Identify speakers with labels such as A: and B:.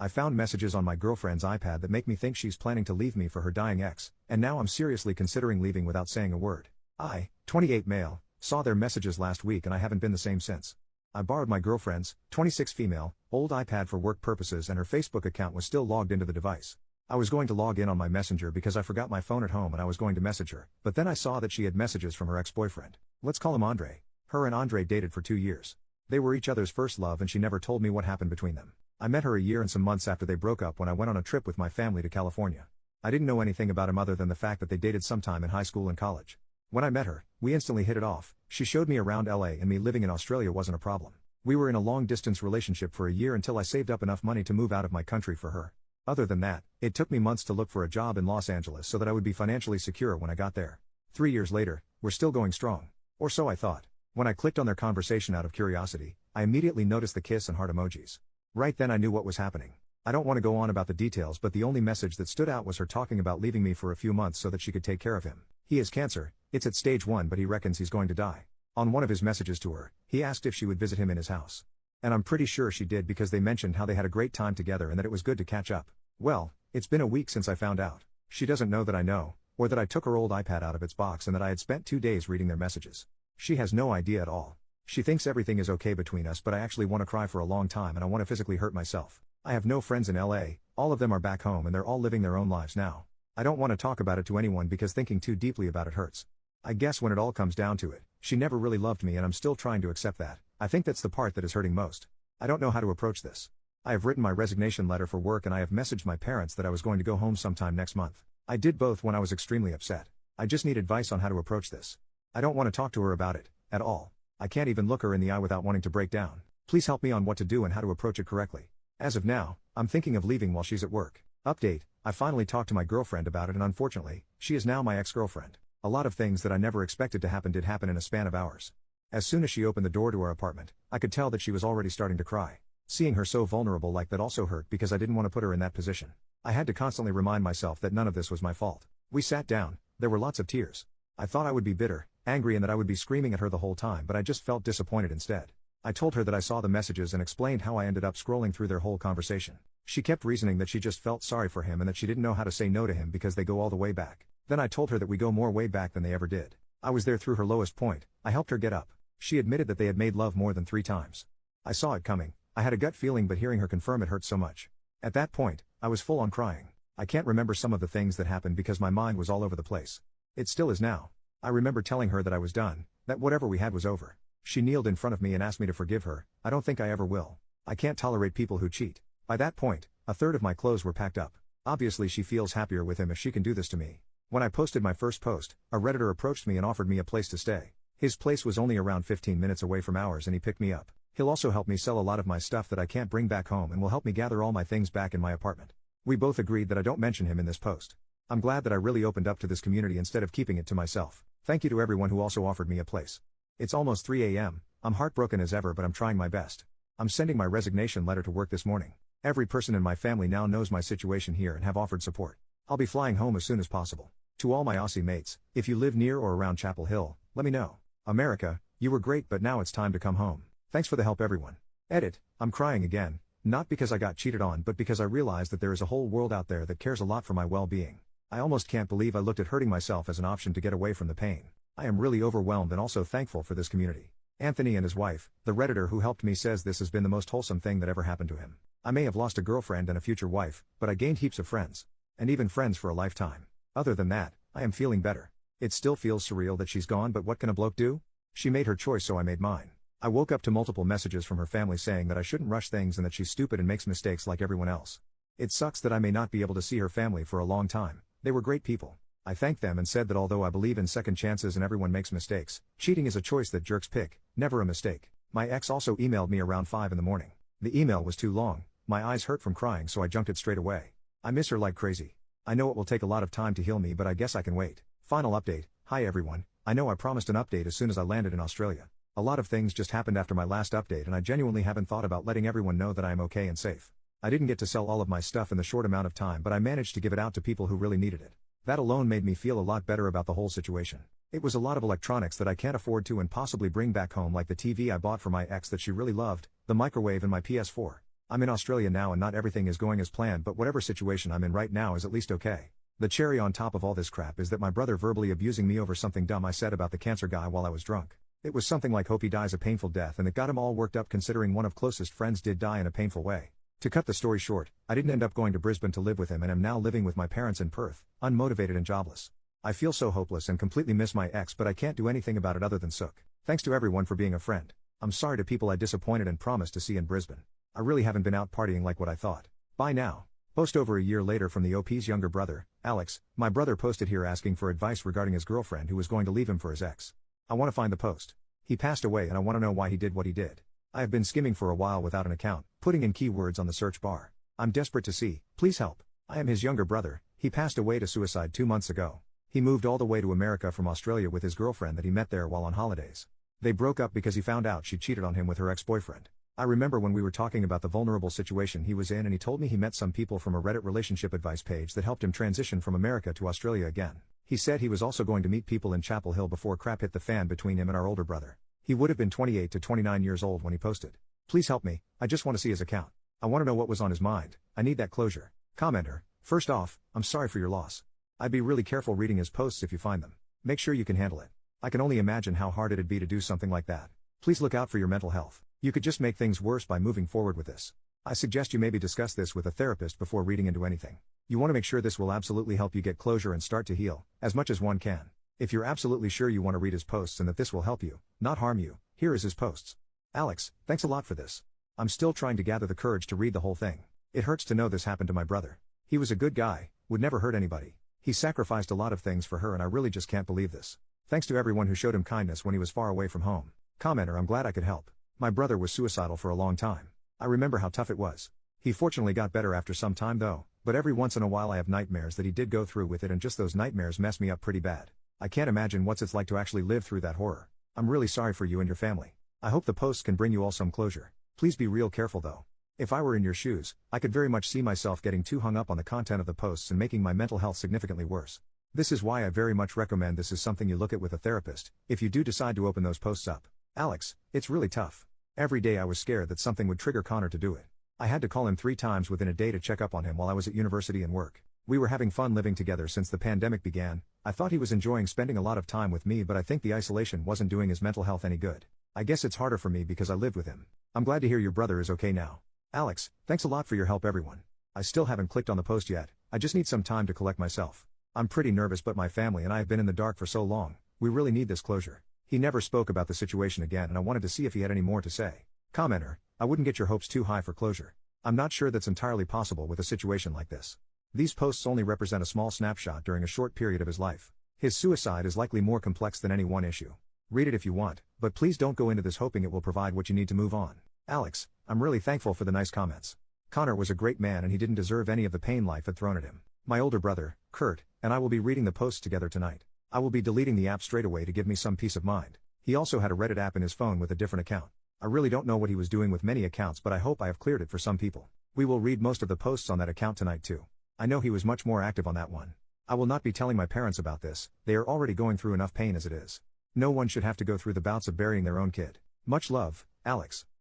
A: I found messages on my girlfriend's iPad that make me think she's planning to leave me for her dying ex, and now I'm seriously considering leaving without saying a word. I, 28 male, saw their messages last week and I haven't been the same since. I borrowed my girlfriend's, 26 female, old iPad for work purposes and her Facebook account was still logged into the device. I was going to log in on my messenger because I forgot my phone at home and I was going to message her, but then I saw that she had messages from her ex-boyfriend. Let's call him Andre. Her and Andre dated for 2 years. They were each other's first love and she never told me what happened between them. I met her a year and some months after they broke up when I went on a trip with my family to California. I didn't know anything about him other than the fact that they dated sometime in high school and college. When I met her, we instantly hit it off. She showed me around LA and me living in Australia wasn't a problem. We were in a long-distance relationship for a year until I saved up enough money to move out of my country for her. Other than that, it took me months to look for a job in Los Angeles so that I would be financially secure when I got there. 3 years later, we're still going strong. Or so I thought. When I clicked on their conversation out of curiosity, I immediately noticed the kiss and heart emojis. Right then I knew what was happening. I don't want to go on about the details, but the only message that stood out was her talking about leaving me for a few months so that she could take care of him. He has cancer, it's at stage 1 but he reckons he's going to die. On one of his messages to her, he asked if she would visit him in his house. And I'm pretty sure she did because they mentioned how they had a great time together and that it was good to catch up. Well, it's been a week since I found out. She doesn't know that I know, or that I took her old iPad out of its box and that I had spent 2 days reading their messages. She has no idea at all. She thinks everything is okay between us, but I actually want to cry for a long time and I want to physically hurt myself. I have no friends in LA, all of them are back home and they're all living their own lives now. I don't want to talk about it to anyone because thinking too deeply about it hurts. I guess when it all comes down to it, she never really loved me and I'm still trying to accept that. I think that's the part that is hurting most. I don't know how to approach this. I have written my resignation letter for work and I have messaged my parents that I was going to go home sometime next month. I did both when I was extremely upset. I just need advice on how to approach this. I don't want to talk to her about it, at all. I can't even look her in the eye without wanting to break down. Please help me on what to do and how to approach it correctly. As of now, I'm thinking of leaving while she's at work. Update, I finally talked to my girlfriend about it and unfortunately, she is now my ex-girlfriend. A lot of things that I never expected to happen did happen in a span of hours. As soon as she opened the door to our apartment, I could tell that she was already starting to cry. Seeing her so vulnerable like that also hurt because I didn't want to put her in that position. I had to constantly remind myself that none of this was my fault. We sat down, there were lots of tears. I thought I would be bitter, angry and that I would be screaming at her the whole time, but I just felt disappointed instead. I told her that I saw the messages and explained how I ended up scrolling through their whole conversation. She kept reasoning that she just felt sorry for him and that she didn't know how to say no to him because they go all the way back. Then I told her that we go more way back than they ever did. I was there through her lowest point. I helped her get up. She admitted that they had made love more than 3 times. I saw it coming. I had a gut feeling, but hearing her confirm it hurt so much. At that point, I was full on crying. I can't remember some of the things that happened because my mind was all over the place. It still is now. I remember telling her that I was done, that whatever we had was over. She kneeled in front of me and asked me to forgive her. I don't think I ever will. I can't tolerate people who cheat. By that point, a third of my clothes were packed up. Obviously she feels happier with him if she can do this to me. When I posted my first post, a Redditor approached me and offered me a place to stay. His place was only around 15 minutes away from ours and he picked me up. He'll also help me sell a lot of my stuff that I can't bring back home and will help me gather all my things back in my apartment. We both agreed that I don't mention him in this post. I'm glad that I really opened up to this community instead of keeping it to myself. Thank you to everyone who also offered me a place. It's almost 3 a.m. I'm heartbroken as ever, but I'm trying my best. I'm sending my resignation letter to work this morning. Every person in my family now knows my situation here and have offered support. I'll be flying home as soon as possible. To all my Aussie mates, if you live near or around Chapel Hill, let me know. America, you were great, but now it's time to come home. Thanks for the help, everyone. Edit, I'm crying again, not because I got cheated on but because I realized that there is a whole world out there that cares a lot for my well-being. I almost can't believe I looked at hurting myself as an option to get away from the pain. I am really overwhelmed and also thankful for this community. Anthony and his wife, the Redditor who helped me, says this has been the most wholesome thing that ever happened to him. I may have lost a girlfriend and a future wife, but I gained heaps of friends. And even friends for a lifetime. Other than that, I am feeling better. It still feels surreal that she's gone, but what can a bloke do? She made her choice, so I made mine. I woke up to multiple messages from her family saying that I shouldn't rush things and that she's stupid and makes mistakes like everyone else. It sucks that I may not be able to see her family for a long time. They were great people. I thanked them and said that although I believe in second chances and everyone makes mistakes, cheating is a choice that jerks pick, never a mistake. My ex also emailed me around 5 in the morning. The email was too long, my eyes hurt from crying, so I junked it straight away. I miss her like crazy. I know it will take a lot of time to heal me, but I guess I can wait. Final update. Hi everyone, I know I promised an update as soon as I landed in Australia. A lot of things just happened after my last update and I genuinely haven't thought about letting everyone know that I am okay and safe. I didn't get to sell all of my stuff in the short amount of time, but I managed to give it out to people who really needed it. That alone made me feel a lot better about the whole situation. It was a lot of electronics that I can't afford to and possibly bring back home, like the TV I bought for my ex that she really loved, the microwave and my PS4. I'm in Australia now and not everything is going as planned, but whatever situation I'm in right now is at least okay. The cherry on top of all this crap is that my brother verbally abusing me over something dumb I said about the cancer guy while I was drunk. It was something like hope he dies a painful death, and it got him all worked up considering one of closest friends did die in a painful way. To cut the story short, I didn't end up going to Brisbane to live with him and am now living with my parents in Perth, unmotivated and jobless. I feel so hopeless and completely miss my ex, but I can't do anything about it other than sook. Thanks to everyone for being a friend. I'm sorry to people I disappointed and promised to see in Brisbane. I really haven't been out partying like what I thought. Bye now. Post over a year later from the OP's younger brother, Alex. My brother posted here asking for advice regarding his girlfriend who was going to leave him for his ex. I want to find the post. He passed away and I want to know why he did what he did. I have been skimming for a while without an account, putting in keywords on the search bar. I'm desperate to see, please help. I am his younger brother. He passed away to suicide 2 months ago. He moved all the way to America from Australia with his girlfriend that he met there while on holidays. They broke up because he found out she cheated on him with her ex-boyfriend. I remember when we were talking about the vulnerable situation he was in, and he told me he met some people from a Reddit relationship advice page that helped him transition from America to Australia again. He said he was also going to meet people in Chapel Hill before crap hit the fan between him and our older brother. He would have been 28 to 29 years old when he posted. Please help me, I just want to see his account. I want to know what was on his mind. I need that closure. Commenter, first off, I'm sorry for your loss. I'd be really careful reading his posts if you find them. Make sure you can handle it. I can only imagine how hard it'd be to do something like that. Please look out for your mental health. You could just make things worse by moving forward with this. I suggest you maybe discuss this with a therapist before reading into anything. You want to make sure this will absolutely help you get closure and start to heal, as much as one can. If you're absolutely sure you want to read his posts and that this will help you, not harm you, here is his posts. Alex, thanks a lot for this. I'm still trying to gather the courage to read the whole thing. It hurts to know this happened to my brother. He was a good guy, would never hurt anybody. He sacrificed a lot of things for her and I really just can't believe this. Thanks to everyone who showed him kindness when he was far away from home. Commenter, I'm glad I could help. My brother was suicidal for a long time. I remember how tough it was. He fortunately got better after some time though, but every once in a while I have nightmares that he did go through with it, and just those nightmares mess me up pretty bad. I can't imagine what it's like to actually live through that horror. I'm really sorry for you and your family. I hope the posts can bring you all some closure. Please be real careful though. If I were in your shoes, I could very much see myself getting too hung up on the content of the posts and making my mental health significantly worse. This is why I very much recommend this is something you look at with a therapist, if you do decide to open those posts up. Alex, it's really tough. Every day I was scared that something would trigger Connor to do it. I had to call him 3 times within a day to check up on him while I was at university and work. We were having fun living together since the pandemic began. I thought he was enjoying spending a lot of time with me, but I think the isolation wasn't doing his mental health any good. I guess it's harder for me because I lived with him. I'm glad to hear your brother is okay now. Alex, thanks a lot for your help everyone. I still haven't clicked on the post yet. I just need some time to collect myself. I'm pretty nervous, but my family and I have been in the dark for so long. We really need this closure. He never spoke about the situation again and I wanted to see if he had any more to say. Commenter, I wouldn't get your hopes too high for closure. I'm not sure that's entirely possible with a situation like this. These posts only represent a small snapshot during a short period of his life. His suicide is likely more complex than any one issue. Read it if you want, but please don't go into this hoping it will provide what you need to move on. Alex, I'm really thankful for the nice comments. Connor was a great man and he didn't deserve any of the pain life had thrown at him. My older brother, Kurt, and I will be reading the posts together tonight. I will be deleting the app straight away to give me some peace of mind. He also had a Reddit app in his phone with a different account. I really don't know what he was doing with many accounts, but I hope I have cleared it for some people. We will read most of the posts on that account tonight too. I know he was much more active on that one. I will not be telling my parents about this, they are already going through enough pain as it is. No one should have to go through the bouts of burying their own kid. Much love, Alex.